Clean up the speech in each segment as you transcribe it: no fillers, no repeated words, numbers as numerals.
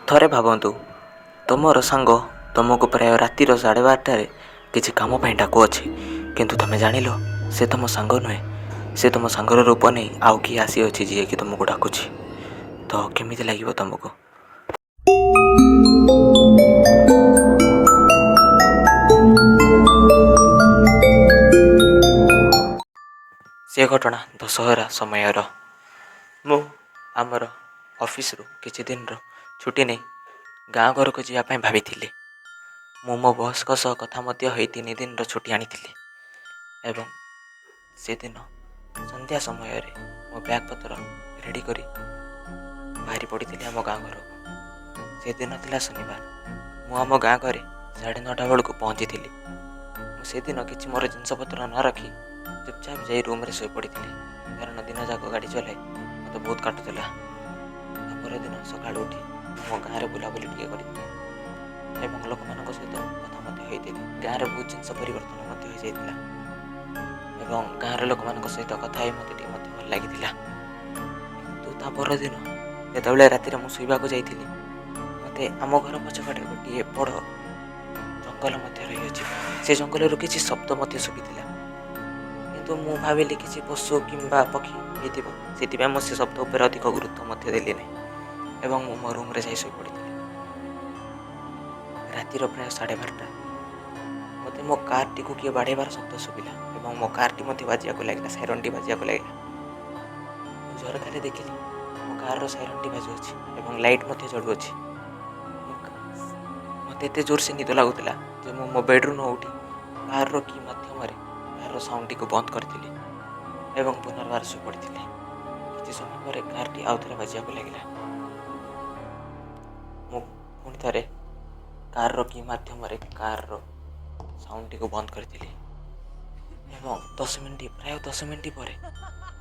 ଥରେ ଭାବନ୍ତୁ, ତୁମର ସାଙ୍ଗ ତୁମକୁ ପ୍ରାୟ ରାତିର 12:30ରେ କିଛି କାମ ପାଇଁ ଡାକୁଅଛି, କିନ୍ତୁ ତୁମେ ଜାଣିଲ ସେ ତୁମ ସାଙ୍ଗ ନୁହେଁ। ସେ ତୁମ ସାଙ୍ଗର ରୂପ ନେଇ ଆଉ କିଏ ଆସିଅଛି ଯିଏକି ତୁମକୁ ଡାକୁଛି। ତ କେମିତି ଲାଗିବ ତୁମକୁ? ସେ ଘଟଣା ଦଶହରା ସମୟର। ମୁଁ ଆମର ଅଫିସରୁ କିଛି ଦିନର ଛୁଟି ନେଇ ଗାଁ ଘରକୁ ଯିବା ପାଇଁ ଭାବିଥିଲି। ମୁଁ ମୋ ବସ୍ଙ୍କ ସହ କଥା ମଧ୍ୟ ହୋଇ 3 ଦିନର ଛୁଟି ଆଣିଥିଲି ଏବଂ ସେଦିନ ସନ୍ଧ୍ୟା ସମୟରେ ମୋ ବ୍ୟାଗ୍ ପତ୍ର ରେଡ଼ି କରି ବାହାରି ପଡ଼ିଥିଲି ଆମ ଗାଁ ଘରକୁ। ସେଦିନ ଥିଲା ଶନିବାର। ମୁଁ ଆମ ଗାଁ ଘରେ 9:30 ବେଳକୁ ପହଞ୍ଚିଥିଲି। ମୁଁ ସେଦିନ କିଛି ମୋର ଜିନିଷପତ୍ର ନ ରଖି ଚୁପଚାପ ଯାଇ ରୁମ୍ରେ ଶୋଇପଡ଼ିଥିଲି, କାରଣ ଦିନ ଯାକ ଗାଡ଼ି ଚଲାଇ ମୋତେ ବହୁତ କାଟୁଥିଲା। ପରଦିନ ସକାଳୁ ଉଠି ମୋ ଗାଁରେ ବୁଲାବୁଲି ଟିକେ କରିଥିଲି ଏବଂ ଲୋକମାନଙ୍କ ସହିତ କଥା ମଧ୍ୟ ହୋଇଥିଲି। ଗାଁରେ ବହୁତ ଜିନିଷ ପରିବର୍ତ୍ତନ ମଧ୍ୟ ହୋଇଯାଇଥିଲା ଏବଂ ଗାଁର ଲୋକମାନଙ୍କ ସହିତ କଥା ହୋଇ ମୋତେ ଟିକେ ମଧ୍ୟ ଭଲ ଲାଗିଥିଲା। କିନ୍ତୁ ତା ପରଦିନ ଯେତେବେଳେ ରାତିରେ ମୁଁ ଶୋଇବାକୁ ଯାଇଥିଲି, ମୋତେ ଆମ ଘର ପଛପଟେ ଗୋଟିଏ ବଡ଼ ଜଙ୍ଗଲ ମଧ୍ୟ ରହିଅଛି। ସେ ଜଙ୍ଗଲରୁ କିଛି ଶବ୍ଦ ମଧ୍ୟ ଶୁଭିଥିଲା, କିନ୍ତୁ ମୁଁ ଭାବିଲି କିଛି ପଶୁ କିମ୍ବା ପକ୍ଷୀ ହେଇଥିବ। ସେଥିପାଇଁ ମୁଁ ସେ ଶବ୍ଦ ଉପରେ ଅଧିକ ଗୁରୁତ୍ୱ ମଧ୍ୟ ଦେଲି ନାହିଁ ଏବଂ ମୁଁ ମୋ ରୁମ୍ରେ ଯାଇ ଶୋଇପଡ଼ିଥିଲି। ରାତିର ପ୍ରାୟ 12:30 ମୋତେ ମୋ କାର୍ଟିକୁ କିଏ ବାଡ଼େଇବାର ଶବ୍ଦ ଶୁଭିଲା ଏବଂ ମୋ କାର୍ଟି ମଧ୍ୟ ବାଜିବାକୁ ଲାଗିଲା, ସାଇରନ୍ଟି ବାଜିବାକୁ ଲାଗିଲା। ମୁଁ ଝରକାରେ ଦେଖିଲି ମୋ କାର୍ର ସାଇରନ୍ଟି ବାଜୁଅଛି ଏବଂ ଲାଇଟ୍ ମଧ୍ୟ ଜଳୁଅଛି। ମୋତେ ଏତେ ଜୋରସେ ନିଦ ଲାଗୁଥିଲା ଯେ ମୁଁ ମୋ ବେଡ଼୍ରୁ ନ ଉଠି କାର୍ର କି ମାଧ୍ୟମରେ କାର୍ର ସାଉଣ୍ଡଟିକୁ ବନ୍ଦ କରିଥିଲି ଏବଂ ପୁନର୍ବାର ଶୋଇପଡ଼ିଥିଲି। କିଛି ସମୟ ପରେ କାର୍ଟି ଆଉ ଥରେ ବାଜିବାକୁ ଲାଗିଲା। ମୁଁ ପୁଣି ଥରେ କାର୍ର କି ମାଧ୍ୟମରେ କାର୍ର ସାଉଣ୍ଡଟିକୁ ବନ୍ଦ କରିଥିଲି ଏବଂ ପ୍ରାୟ 10 ମିନିଟ୍ ପରେ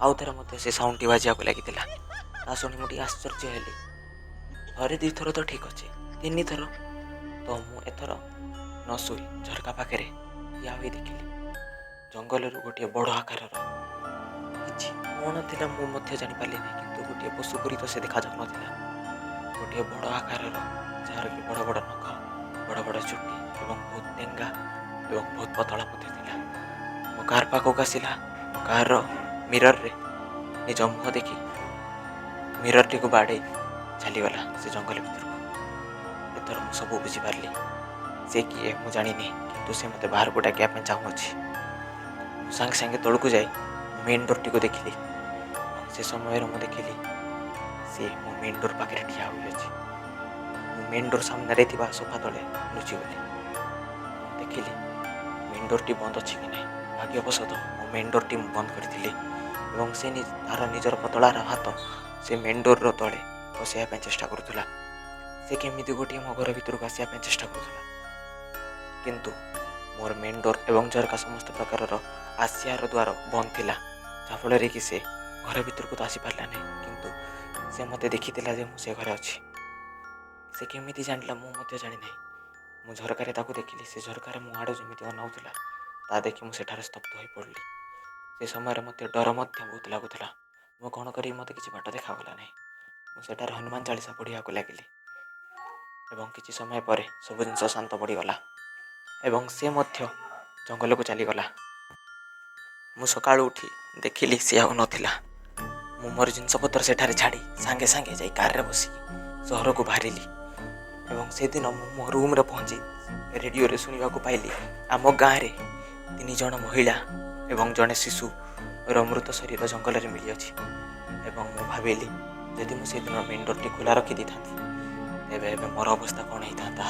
ଆଉ ଥରେ ମଧ୍ୟ ସେ ସାଉଣ୍ଡଟି ବାଜିବାକୁ ଲାଗିଥିଲା। ତା ଶୁଣି ମୁଁ ଟିକେ ଆଶ୍ଚର୍ଯ୍ୟ ହେଲି। ଥରେ 2 ଥର ତ ଠିକ୍ ଅଛି, 3 ଥର ତ ମୁଁ ଏଥର ନ ଶୋଇ ଝରକା ପାଖରେ ଠିଆ ହୋଇ ଦେଖିଲି ଜଙ୍ଗଲରୁ ଗୋଟିଏ ବଡ଼ ଆକାରର କିଛି କ'ଣ ଥିଲା ମୁଁ ମଧ୍ୟ ଜାଣିପାରିଲି ନାହିଁ, କିନ୍ତୁ ଗୋଟିଏ ପଶୁ ପରି ତ ସେ ଦେଖାଯାଉନଥିଲା। ଗୋଟିଏ ବଡ଼ ଆକାରର, ଯାହାର କି ବଡ଼ ବଡ଼ ନଖ, ବଡ଼ ବଡ଼ ଚୁଟି ଏବଂ ବହୁତ ଡେଙ୍ଗା ଏବଂ ବହୁତ ପତଳା ମଧ୍ୟ ଥିଲା। ମୋ କାର୍ ପାଖକୁ ଆସିଲା। ମୋ କାର୍ର ମିରର୍ରେ ନିଜ ମୁହଁ ଦେଖି ମିରର୍ଟିକୁ ବାଡ଼େଇ ଚାଲିଗଲା ସେ ଜଙ୍ଗଲ ଭିତରକୁ। ଏଥର ମୁଁ ସବୁ ବୁଝିପାରିଲି। ସେ କିଏ ମୁଁ ଜାଣିନି, କିନ୍ତୁ ସେ ମୋତେ ବାହାରକୁ ଡାକିବା ପାଇଁ ଚାହୁଁଅଛି। ମୁଁ ସାଙ୍ଗେ ସାଙ୍ଗେ ତଳକୁ ଯାଇ ମେନ୍ ଡୋର୍ଟିକୁ ଦେଖିଲି ଏବଂ ସେ ସମୟରେ ମୁଁ ଦେଖିଲି ସେ ମୋ ମେନ୍ ଡୋର୍ ପାଖରେ ଠିଆ ହୋଇଅଛି। ମୁଁ ମେନ୍ ଡୋର୍ ସାମ୍ନାରେ ଥିବା ସୋଫା ତଳେ ଲୁଚିଗଲି ଏବଂ ଦେଖିଲି ମେନ୍ ଡୋର୍ଟି ବନ୍ଦ ଅଛି କି ନାହିଁ। ଭାଗ୍ୟବଶତଃ ମୋ ମେନ୍ ଡୋର୍ଟି ମୁଁ ବନ୍ଦ କରିଥିଲି ଏବଂ ସେ ତାର ନିଜର ପତଳାର ହାତ ସେ ମେନ୍ ଡୋର୍ର ତଳେ ପଶିବା ପାଇଁ ଚେଷ୍ଟା କରୁଥିଲା। ସେ କେମିତି ଗୋଟିଏ ମୋ ଘର ଭିତରକୁ ଆସିବା ପାଇଁ ଚେଷ୍ଟା କରୁଥିଲା, କିନ୍ତୁ ମୋର ମେନ୍ ଡୋର୍ ଏବଂ ଝରକା ସମସ୍ତ ପ୍ରକାରର ଆସିବାର ଦ୍ୱାର ବନ୍ଦ ଥିଲା, ଯାହାଫଳରେ କି ସେ ଘର ଭିତରକୁ ତ ଆସିପାରିଲା ନାହିଁ। କିନ୍ତୁ ସେ ମୋତେ ଦେଖିଥିଲା ଯେ ମୁଁ ସେ ଘରେ ଅଛି। ସେ କେମିତି ଜାଣିଲା ମୁଁ ମଧ୍ୟ ଜାଣିନାହିଁ। ମୁଁ ଝରକାରେ ତାକୁ ଦେଖିଲି। ସେ ଝରକାରେ ମୋ ଆଡ଼େ ଯେମିତି ଅନାଉଥିଲା, ତା ଦେଖି ମୁଁ ସେଠାରେ ସ୍ତବ୍ଧ ହୋଇପଡ଼ିଲି। ସେ ସମୟରେ ମୋତେ ଡର ମଧ୍ୟ ବହୁତ ଲାଗୁଥିଲା। ମୁଁ କ'ଣ କରିବି, ମୋତେ କିଛି ବାଟ ଦେଖାଗଲା ନାହିଁ। ମୁଁ ସେଠାରେ ହନୁମାନ ଚାଳିଶା ପଢ଼ିବାକୁ ଲାଗିଲି ଏବଂ କିଛି ସମୟ ପରେ ସବୁ ଜିନିଷ ଶାନ୍ତ ପଡ଼ିଗଲା ଏବଂ ସେ ମଧ୍ୟ ଜଙ୍ଗଲକୁ ଚାଲିଗଲା। ମୁଁ ସକାଳୁ ଉଠି ଦେଖିଲି ସେ ଆଉ ନଥିଲା। ମୁଁ ମୋର ଜିନିଷପତ୍ର ସେଠାରେ ଛାଡ଼ି ସାଙ୍ଗେ ସାଙ୍ଗେ ଯାଇ କାର୍ରେ ବସିକି ସହରକୁ ବାହାରିଲି ଏବଂ ସେଦିନ ମୁଁ ମୋ ରୁମ୍ରେ ପହଞ୍ଚି ରେଡ଼ିଓରେ ଶୁଣିବାକୁ ପାଇଲି ଆମ ଗାଁରେ 3 ଜଣ ମହିଳା ଏବଂ ଜଣେ ଶିଶୁର ମୃତ ଶରୀର ଜଙ୍ଗଲରେ ମିଳିଅଛି। ଏବଂ ମୁଁ ଭାବିଲି, ଯଦି ମୁଁ ସେଦିନ ମେନ୍ ଡୋର୍ଟି ଖୋଲା ରଖିଦେଇଥାନ୍ତି, ତେବେ ଏବେ ମୋର ଅବସ୍ଥା କ'ଣ ହେଇଥାନ୍ତା।